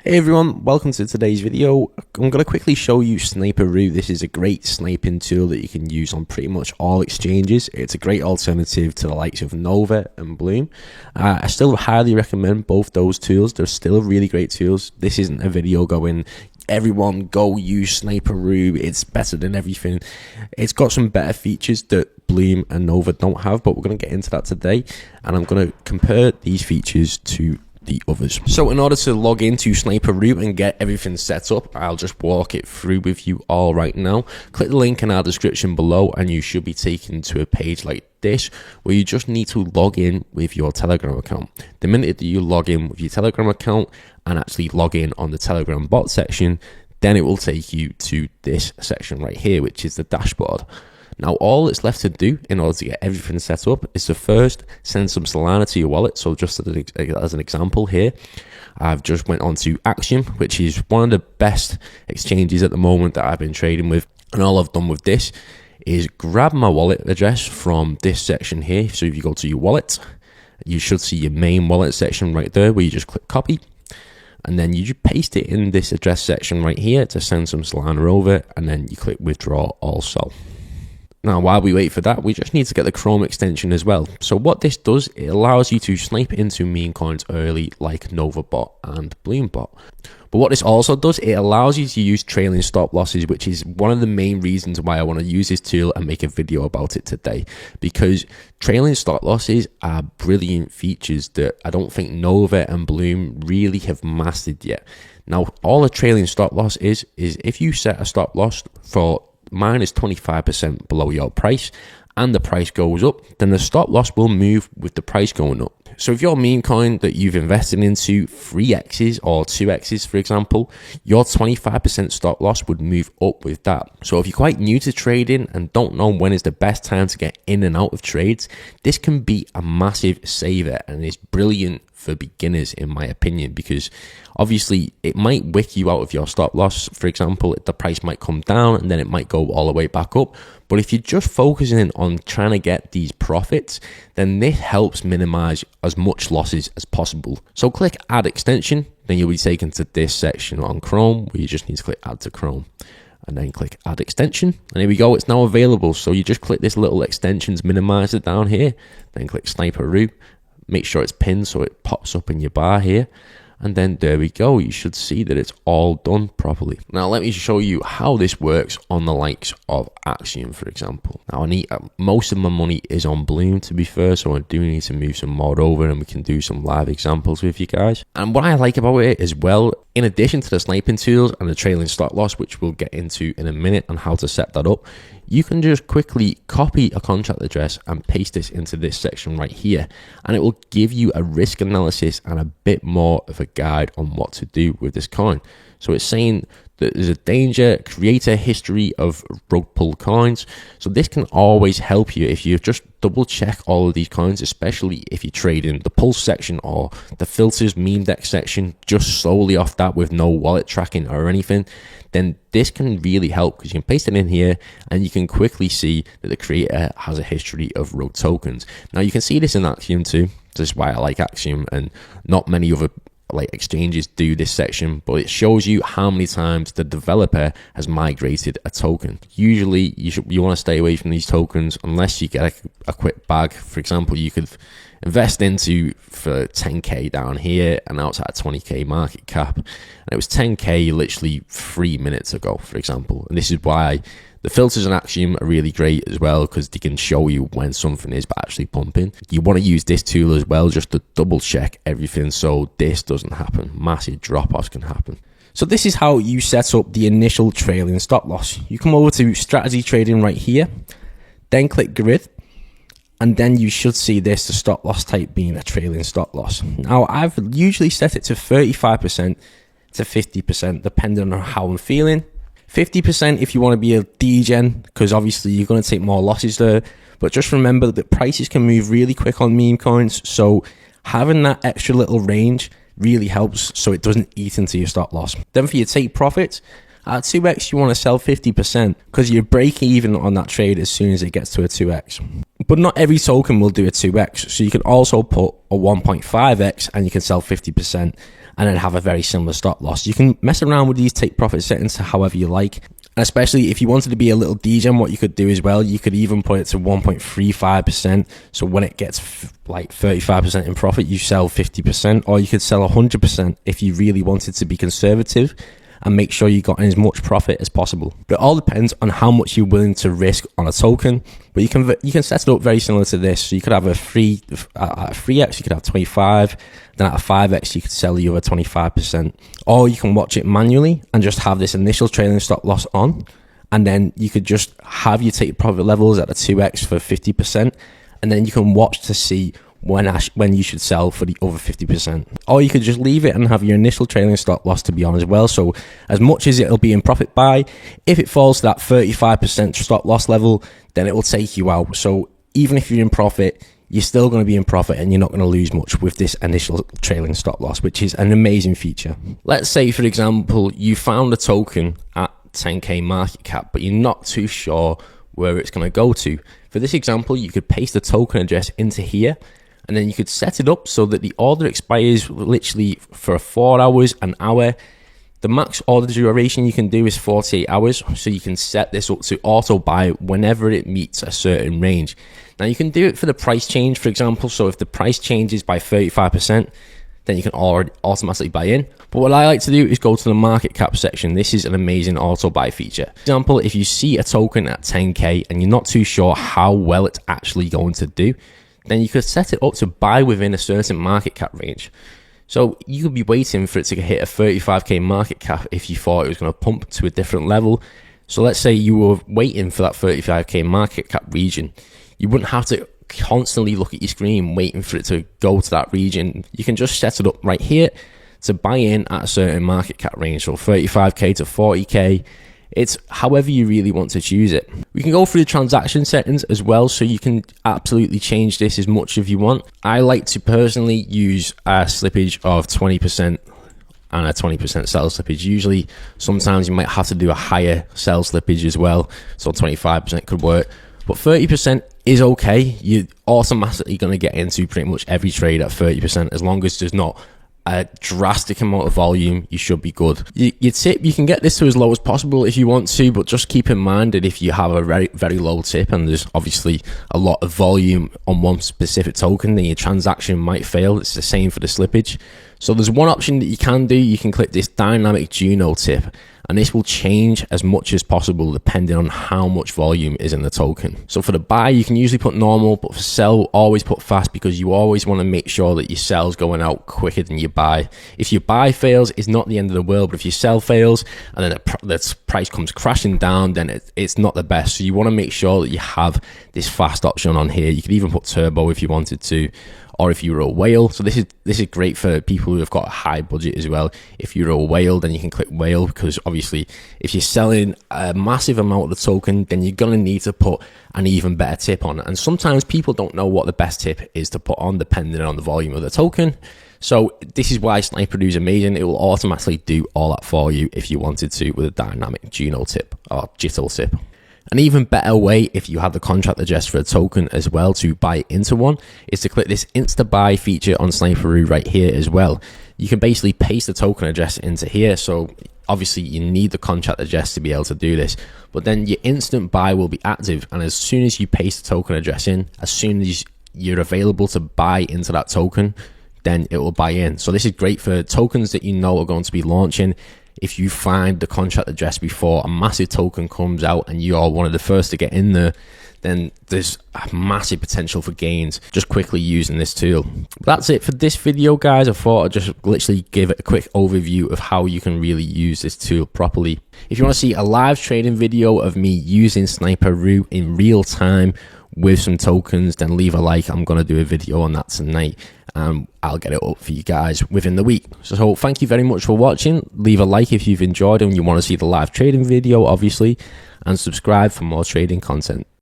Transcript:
Hey everyone, welcome to today's video. I'm going to quickly show you Sniperoo. This is a great sniping tool that you can use on pretty much all exchanges. It's a great alternative to the likes of Nova and Bloom. I still highly recommend both those tools. They're still really great tools. This isn't a video going, everyone go use Sniperoo, it's better than everything. It's got some better features that Bloom and Nova don't have, but we're going to get into that today. And I'm going to compare these features to the others. So in order to log into Sniperoo and get everything set up, I'll just walk it through with you all right now. Click the link in our description below and you should be taken to a page like this where you just need to log in with your Telegram account. The minute that you log in with your Telegram account and actually log in on the Telegram bot section, then it will take you to this section right here, which is the dashboard. Now, all it's left to do in order to get everything set up is to first send some Solana to your wallet. So just as an example here, I've just went on to Axiom, which is one of the best exchanges at the moment that I've been trading with. And all I've done with this is grab my wallet address from this section here. So if you go to your wallet, you should see your main wallet section right there where you just click copy. And then you just paste it in this address section right here to send some Solana over. And then you click withdraw also. Now, while we wait for that, we just need to get the Chrome extension as well. So what this does, it allows you to snipe into Memecoins early like NovaBot and BloomBot. But what this also does, it allows you to use trailing stop losses, which is one of the main reasons why I want to use this tool and make a video about it today. Because trailing stop losses are brilliant features that I don't think Nova and Bloom really have mastered yet. Now, all a trailing stop loss is if you set a stop loss for minus 25% below your price and the price goes up, then the stop loss will move with the price going up. So if your meme coin that you've invested into 3x's or 2x's, for example, your 25% stop loss would move up with that. So if you're quite new to trading and don't know when is the best time to get in and out of trades, this can be a massive saver and is brilliant for beginners in my opinion, because obviously it might wick you out of your stop loss. For example, the price might come down and then it might go all the way back up. But if you're just focusing on trying to get these profits, then this helps minimize as much losses as possible. So click add extension, then you'll be taken to this section on Chrome where you just need to click add to Chrome. And then click add extension, and here we go, it's now available. So you just click this little extensions minimizer down here, then click Sniperoo. Make sure it's pinned so it pops up in your bar here. And then there we go. You should see that it's all done properly. Now, let me show you how this works on the likes of Axiom, for example. Now, I need most of my money is on Bloom, to be fair, so I do need to move some more over and we can do some live examples with you guys. And what I like about it as well, in addition to the sniping tools and the trailing stop loss, which we'll get into in a minute on how to set that up, you can just quickly copy a contract address and paste this into this section right here. And it will give you a risk analysis and a bit more of a guide on what to do with this coin. So it's saying that there's a danger, create a history of rug pull coins. So this can always help you if you just double check all of these coins, especially if you trade in the pulse section or the filters meme deck section, just solely off that with no wallet tracking or anything. Then this can really help because you can paste it in here and you can quickly see that the creator has a history of rug tokens. Now you can see this in Axiom too. This is why I like Axiom, and not many other exchanges do this section, but it shows you how many times the developer has migrated a token. Usually you want to stay away from these tokens unless you get a quick bag. For example, you could invest into for 10k down here and now it's at a 20k market cap, and it was 10k literally 3 minutes ago, for example. And this is why the filters in Axiom are really great as well, because they can show you when something is actually pumping. You want to use this tool as well just to double check everything so this doesn't happen. Massive drop-offs can happen. So this is how you set up the initial trailing stop loss. You come over to strategy trading right here, then click grid, and then you should see this, the stop loss type being a trailing stop loss. Now I've usually set it to 35% to 50% depending on how I'm feeling. 50% if you want to be a degen, because obviously you're going to take more losses there. But just remember that prices can move really quick on meme coins, so having that extra little range really helps so it doesn't eat into your stop loss. Then for your take profits, at 2x you want to sell 50% because you break even on that trade as soon as it gets to a 2x. But not every token will do a 2x, so you can also put a 1.5x and you can sell 50%. and then have a very similar stop loss. You can mess around with these take profit settings however you like. And especially if you wanted to be a little degen, what you could do as well, you could even put it to 1.35%. So when it gets like 35% in profit, you sell 50%, or you could sell 100% if you really wanted to be conservative and make sure you got as much profit as possible. But it all depends on how much you're willing to risk on a token. But you can set it up very similar to this. So you could have a 3x, you could have 25, then at a 5x you could sell the other 25%. Or you can watch it manually and just have this initial trailing stop loss on, and then you could just have your take profit levels at a 2x for 50%, and then you can watch to see when you should sell for the other 50%. Or you could just leave it and have your initial trailing stop loss to be on as well. So as much as it'll be in profit buy, if it falls to that 35% stop loss level, then it will take you out. So even if you're in profit, you're still going to be in profit and you're not going to lose much with this initial trailing stop loss, which is an amazing feature. Let's say, for example, you found a token at 10k market cap, but you're not too sure where it's going to go to. For this example, you could paste the token address into here, and then you could set it up so that the order expires literally for 4 hours, an hour. The max order duration you can do is 48 hours. So you can set this up to auto buy whenever it meets a certain range. Now you can do it for the price change, for example. So if the price changes by 35%, then you can already automatically buy in. But what I like to do is go to the market cap section. This is an amazing auto buy feature. For example, if you see a token at 10k and you're not too sure how well it's actually going to do, then you could set it up to buy within a certain market cap range. So you could be waiting for it to hit a 35k market cap if you thought it was going to pump to a different level. So let's say you were waiting for that 35k market cap region. You wouldn't have to constantly look at your screen waiting for it to go to that region. You can just set it up right here to buy in at a certain market cap range. So 35k to 40k. It's however you really want to choose it. We can go through the transaction settings as well, so you can absolutely change this as much as you want. I like to personally use a slippage of 20% and a 20% sell slippage. Usually, sometimes you might have to do a higher sell slippage as well, so 25% could work. But 30% is okay. You're automatically going to get into pretty much every trade at 30%, as long as there's not a drastic amount of volume. You should be good. Your tip, you can get this to as low as possible if you want to, but just keep in mind that if you have a very low tip and there's obviously a lot of volume on one specific token, then your transaction might fail. It's the same for the slippage. So there's one option that you can do. You can click this dynamic Juno tip, and this will change as much as possible depending on how much volume is in the token. So for the buy, you can usually put normal, but for sell, always put fast, because you always want to make sure that your sell's going out quicker than your buy. If your buy fails, it's not the end of the world, but if your sell fails and then the price comes crashing down, then it's not the best. So you want to make sure that you have this fast option on here. You could even put turbo if you wanted to, or if you're a whale. So this is great for people who have got a high budget as well. If you're a whale, then you can click whale, because obviously if you're selling a massive amount of the token, then you're going to need to put an even better tip on it. And sometimes people don't know what the best tip is to put on depending on the volume of the token. So this is why Sniperoo is amazing. It will automatically do all that for you if you wanted to with a dynamic Juno tip or JITL tip. An even better way, if you have the contract address for a token as well to buy into one, is to click this insta buy feature on Sniperoo right here as well. You can basically paste the token address into here. So obviously you need the contract address to be able to do this, but then your instant buy will be active. And as soon as you paste the token address in, as soon as you're available to buy into that token, then it will buy in. So this is great for tokens that you know are going to be launching. If you find the contract address before a massive token comes out and you are one of the first to get in there, then there's a massive potential for gains just quickly using this tool. But that's it for this video, guys. I thought I'd just literally give it a quick overview of how you can really use this tool properly. If you want to see a live trading video of me using Sniperoo in real time with some tokens, then leave a like. I'm going to do a video on that tonight, and I'll get it up for you guys within the week. So thank you very much for watching. Leave a like if you've enjoyed and you want to see the live trading video, obviously, and subscribe for more trading content.